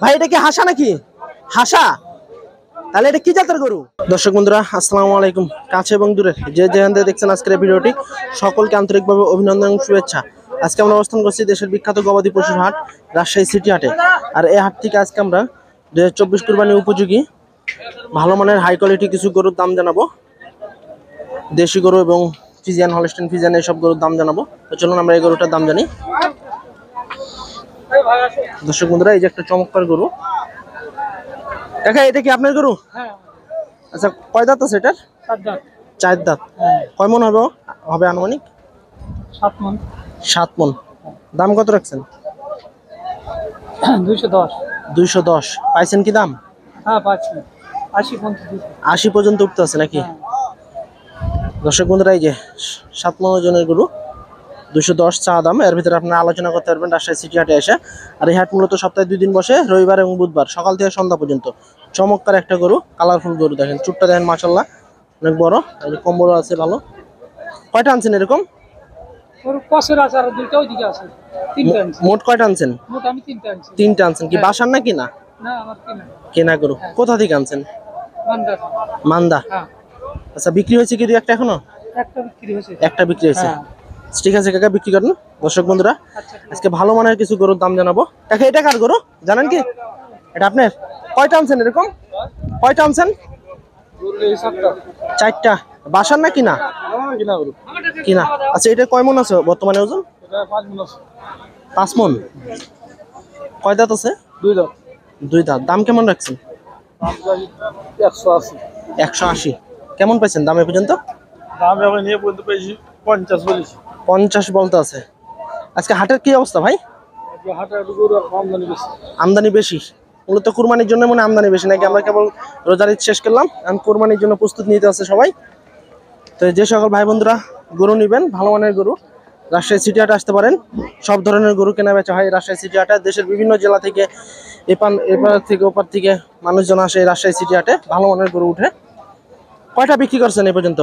ভাই এটা কি হাসা নাকি? হাসা? তাহলে এটা কি জাতের গরু? দর্শক বন্ধুরা আসসালামু আলাইকুম। কাছে এবং দূরে যে যেখান থেকে দেখছেন আজকের ভিডিওটি, সকলকে আন্তরিকভাবে অভিনন্দন এবং শুভেচ্ছা। আজকে আমরা অবস্থান করছি দেশের বিখ্যাত গবাদি পশুর হাট রাজশাহী সিটি হাটে। আর এই হাট থেকে আজকে আমরা 2024 কুরবানি উপযোগী ভালো মানের হাই কোয়ালিটি কিছু গরুর দাম জানাবো। দেশি গরু এবং ফিজিয়ান, হলস্টাইন ফিজিয়ান এইসব গরুর দাম জানাবো। তো চলুন আমরা এই গরুটার দাম জানি। দর্শক বন্ধুরা এই যে একটা চমৎকার গরু। দেখা এটা কি আপনার গরু? আচ্ছা, কয় দাঁত আছে এটার? 4 দাঁত। কয় মন হবে আনুমানিক? 7 মন। দাম কত রাখছেন? 210। পাইছেন কি দাম? হ্যাঁ পাচ্ছি। 80 পর্যন্ত উঠতে আছে নাকি? দর্শক বন্ধুরা এই যে 7 মন ওজনের গরু, 210 চা দাম। এর ভিতরে আপনারা আলোচনা করতে পারবেন রাজশাহী সিটি হাটে এসে। আর এই হাট মূলত সপ্তাহে 2 দিন বসে, রবিবার এবং বুধবার সকাল থেকে সন্ধ্যা পর্যন্ত। চমৎকার একটা গরু, কালারফুল গরু। দেখেন চুটটা দেখেন মাশাআল্লাহ অনেক বড়। এই যে কম্বল আছে ভালো। কয়টা আনছেন এরকম? কসের আছে আর দুইটা ওইদিকে আছে। 3টা আনছি। মোট কয়টা আনছেন? মোট আমি 3টা আনছি। 3টা আনছেন। কি বাসার না কিনা? না আমার কিনা। কেনা গরু। কোথা থেকে আনছেন? মান্দা। মান্দা। হ্যাঁ। আচ্ছা, বিক্রি হয়েছে কি একটা এখনো? একটা বিক্রি হয়েছে। একটা বিক্রি হয়েছে। হ্যাঁ। ঠিক আছে কাকা, বিক্রি করেন। দর্শক বন্ধুরা আজকে ভালো মানের কিছু গরুর দাম জানাবো। কাকা এটা কার গরু জানেন কি? এটা আপনার? কয়টা আনছেন এরকম? কয়টা আনছেন? 4টা। বাসার না কিনা? কিনা। আচ্ছা, এটা কয় মন আছে বর্তমানে ওজন? 5 মন। কয় দাঁত আছে? 2 দাঁত। দাম কেমন রাখছেন? 180। কেমন পাইছেন দাম এ পর্যন্ত? দাম আমি নিয়ে বলতে পেয়েছি 50 বলেছি। 50 বলতে আছে। আজকে হাটের কি অবস্থা ভাই? হাটে গরু আমদানি বেশি। আমদানি বেশি। মূলত কুরবানির জন্য মনে আমদানি বেশি নাকি? আমরা কেবল রোজার ঈদ শেষ করলাম, এখন কুরবানির জন্য প্রস্তুত নিতে আছে সবাই। তো যে সকল ভাই বন্ধুরা গরু নেবেন, ভালো মানের গরু, রাজশাহী সিটি হাটে আসতে পারেন। সব ধরনের গরু কেনা বেচা হয় রাজশাহী সিটি হাটে। দেশের বিভিন্ন জেলা থেকে এপার থেকে ওপার থেকে মানুষজন আসে এই রাজশাহী সিটি হাটে, ভালো মানের গরু উঠে। কয়টা বিক্রি করছেন এই পর্যন্ত?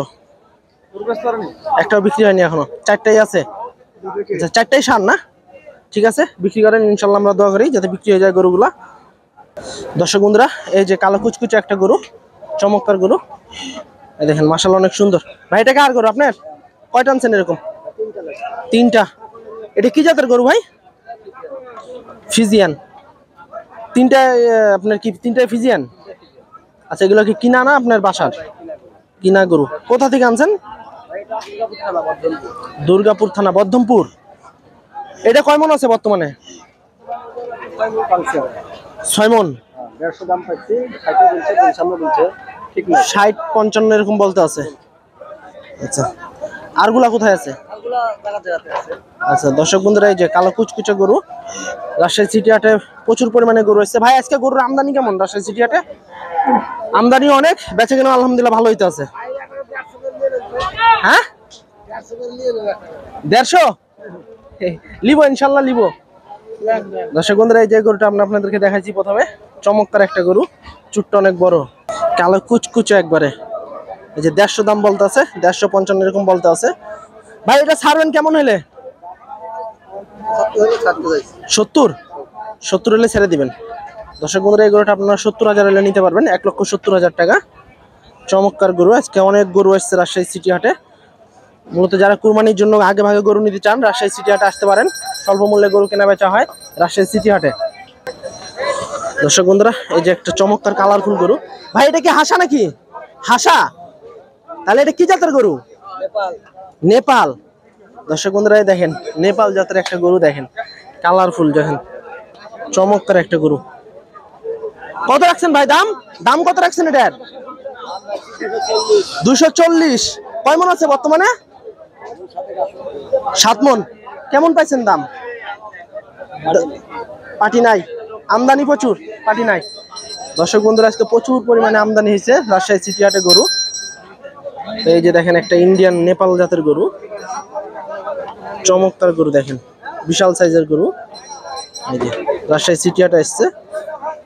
একটাও বিক্রি হয়নি এখনো। 4টাই আছে। আচ্ছা, 4টাই সার না? ঠিক আছে, বিক্রি করেন ইনশাল্লাহ। আমরা দোয়া করি যাতে বিক্রি হয়ে যায় গরুগুলা। দর্শক বন্ধুরা এই যে কালো কুচকুচে একটা গরু, চমৎকার গরু। এই দেখেন মাশাআল্লাহ অনেক সুন্দর। ভাই এটা কার গরু আপনার? কয়টা আনছেন এরকম? 3টা। এটা কি জাতের গরু ভাই? ফিজিয়ান। 3টা আপনার কি? 3টাই ফিজিয়ান? আচ্ছা, এগুলো কি কিনা না আপনার বাসার? কিনা গরু। কোথা থেকে আনছেন? দুর্গাপুর থানা, বদ্ধমপুর। এটা কয় মন আছে বর্তমানে? 6 মন। 150 দাম পাচ্ছি। 60-55 এরকম বলতে আছে। আচ্ছা, আরগুলা কোথায় আছে? আচ্ছা দর্শক বন্ধুরা এই যে কালো কুচকুচে গরু, রাজশাহী সিটি হাটে প্রচুর পরিমাণে গরু এসেছে। ভাই আজকে গরুর আমদানি কেমন রাজশাহী সিটি হাটে? আমদানি অনেক, বেচা কেনা আলহামদুলিল্লাহ ভালো হইতে আছে। হ্যাঁ, 150 লিবো ইনশাল্লাহ লিবো। দর্শক বন্ধুরা এই যে গরুটা আমরা আপনাদেরকে দেখাইছি প্রথমে, চমৎকার একটা গরু, চুটটা অনেক বড়, কালো কুচকুচে একবারে। এই যে 150 দাম বলতে আছে, 155 এরকম বলতে আছে। ভাই এটা ছাড়বেন কেমন হলে? 70 হলে ছেড়ে দিবেন। দর্শক বন্ধুরা এই গরুটা আপনারা 70,000 হলে নিতে পারবেন, 1,70,000 টাকা। চমৎকার গরু। আজকে অনেক গরু আসছে রাজশাহী সিটি হাটে। মূলত যারা কুরবানির জন্য আগে ভাগে গরু নিতে চান রাজশাহী সিটি হাটে আসতে পারেন। স্বল্প মূল্যে গরু কেনা বেচা হয় রাজশাহী সিটি হাটে। দর্শক বন্ধুরা এই যে একটা চমৎকার কালারফুল গরু। ভাই এটা কি হাসা নাকি? হাসা? তাহলে এটা কি জাতের গরু? নেপাল। দর্শক বন্ধুরা দেখেন নেপাল জাতের একটা গরু, দেখেন কালারফুল, দেখেন চমৎকার একটা গরু। কত রাখছেন ভাই দাম? দাম কত রাখছেন এটার? 240। কয় মন আছে বর্তমানে? 7 মন। কেমন পাইছেন দাম? পাটি নাই, আমদানি প্রচুর, পাটি নাই। দর্শক বন্ধুরা আজকে প্রচুর পরিমাণে আমদানি হয়েছে রাজশাহী সিটি হাটে গরু। তো এই যে দেখেন একটা ইন্ডিয়ান নেপাল জাতের গরু, চমৎকার গরু, দেখেন বিশাল সাইজের গরু। এই যে রাজশাহী সিটি হাটে এসছে।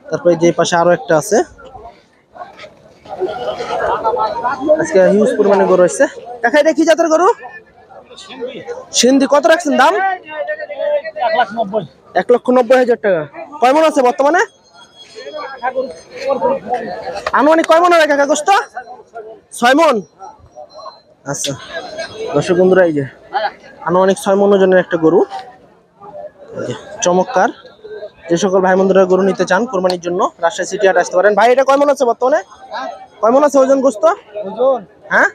তারপরে যে পাশে আরো একটা আছে। আজকে হিউজ পরিমাণে গরু এসছে। কাকা এটা কি জাতের গরু? সিন্ধি। কত রাখছেন দাম? 1,90,000। 1,90,000 টাকা। কয় মন আছে বর্তমানে? আনুমানিক কয় মন হয় কাকা গোস্ত? 6 মন। আচ্ছা দর্শক বন্ধুরা, এই যে আনুমানিক 6 মন ওজনের একটা গরু, চমৎকার। যে সকল ভাই বন্ধুরা গরু নিতে চান কোরবানির জন্য রাজশাহী সিটি হাট আসতে পারেন। ভাই এটা কয় মন আছে বর্তমানে? কয় মন আছে ওজন গোস্ত? হ্যাঁ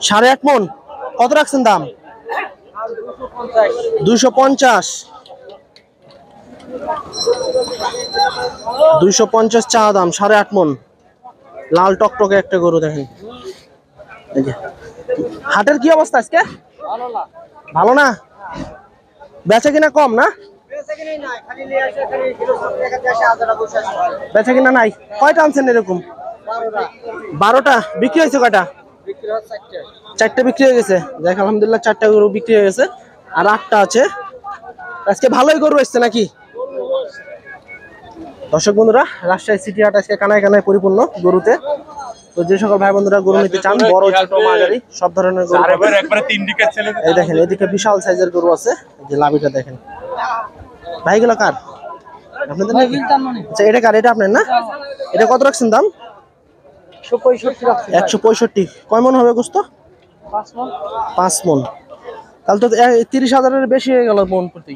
8.5 মন। কত রাখছেন দাম? 250। 250 চা দাম, 8.5 মন। লাল টকটকে একটা গরু দেখেন। এই যে হাটের কি অবস্থা আজকে? ভালো না, বেচা কিনা কম না? বেচা কিনা নাই। কয়টা আনছেন এরকম? 12টা। বিক্রি হয়েছে কয়টা? 4টে বিক্রি হয়ে গেছে। দেখ আলহামদুলিল্লাহ 4টা গরু বিক্রি হয়ে গেছে, আর 8টা আছে। আজকে ভালোই গরু এসছে নাকি? দর্শক বন্ধুরা, রাজশাহী সিটি হাট আজকে কানায় কানায় পরিপূর্ণ গরুতে। তো যে সকল ভাই বন্ধুরা গরু নিতে চান, বড় ছোট মাঝারি সব ধরনের গরু পাবেন। এই দেখেন এদিকে বিশাল সাইজের গরু আছে, এই যে লাভিটা দেখেন। ভাইগুলো কার? আপনাদের নাকি? আচ্ছা এটা কার? এটা আপনার না? এটা কত রাখছেন দাম? 165। কয় মন হবে গোস্ত? 5 মন। তাহলে তো 30,000-এর বেশি হয়ে গেল মন প্রতি।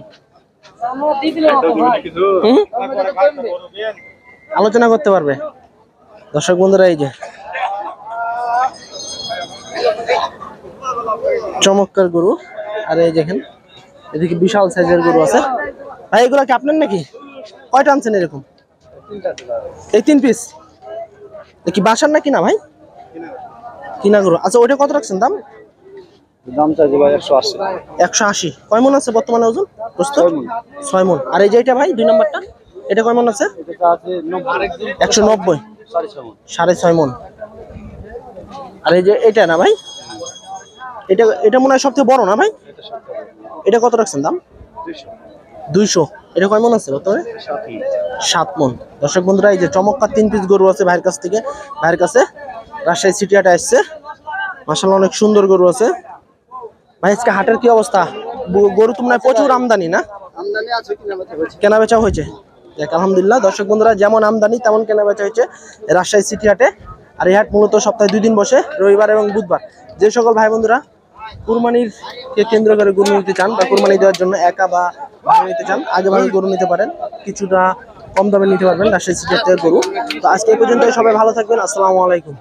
আলোচনা করতে পারবে দর্শক বন্ধুরা। এই যে চমৎকার গরু, আর এই দেখেন এদিকে বিশাল সাইজের গরু আছে। ভাই এগুলো কি আপনার নাকি? কয়টা আনছেন এরকম? এই 3 পিস কি বাসার নাকি না ভাই? কিনা গরু। আচ্ছা ওইটা কত রাখছেন দাম? দাম চাইছে ভাই 180। 180। কয় মন আছে বর্তমানে ওজন? 6 মন। আর এই যে এটা ভাই 2 নাম্বারটা, এটা কয় মন আছে? এটা আছে 190। 6.5 মন। আর এই যে এটা না ভাই, এটা মনে হয় সবথেকে বড় না ভাই? এটা কত রাখছেন দাম? 200। এটা কয় মন আছে বর্তমানে? 7 মন। দর্শক বন্ধুরা, এই যে চমৎকার 3 পিস গরু আছে ভাইয়ের কাছ থেকে, ভাইয়ের কাছে রাজশাহী সিটি হাটে আসছে। মাশাআল্লাহ অনেক সুন্দর গরু আছে। ভাই আজকে হাটের কি অবস্থা? গরু তো মনে হয় প্রচুর আমদানি না? আমদানি আছে, কেনা বেচা হয়েছে? দেখ আলহামদুলিল্লাহ দর্শক বন্ধুরা, যেমন আমদানি তেমন কেনা বেচা হয়েছে রাজশাহী সিটি হাটে। আর এই হাট মূলত সপ্তাহে 2 দিন বসে, রবিবার এবং বুধবার। যে সকল ভাই বন্ধুরা কুরবানির কে কেন্দ্র করে গরু নিতে চান বা কুরবানি দেওয়ার জন্য একা বা ভাড়া নিতে চান, আগে ভাগে গরু নিতে পারেন, কিছুটা কম দামে নিতে পারবেন রাজশাহী সিটি হাট থেকে গরু। তো আজকে এই পর্যন্ত, সবাই ভালো থাকবেন। আসসালামু আলাইকুম।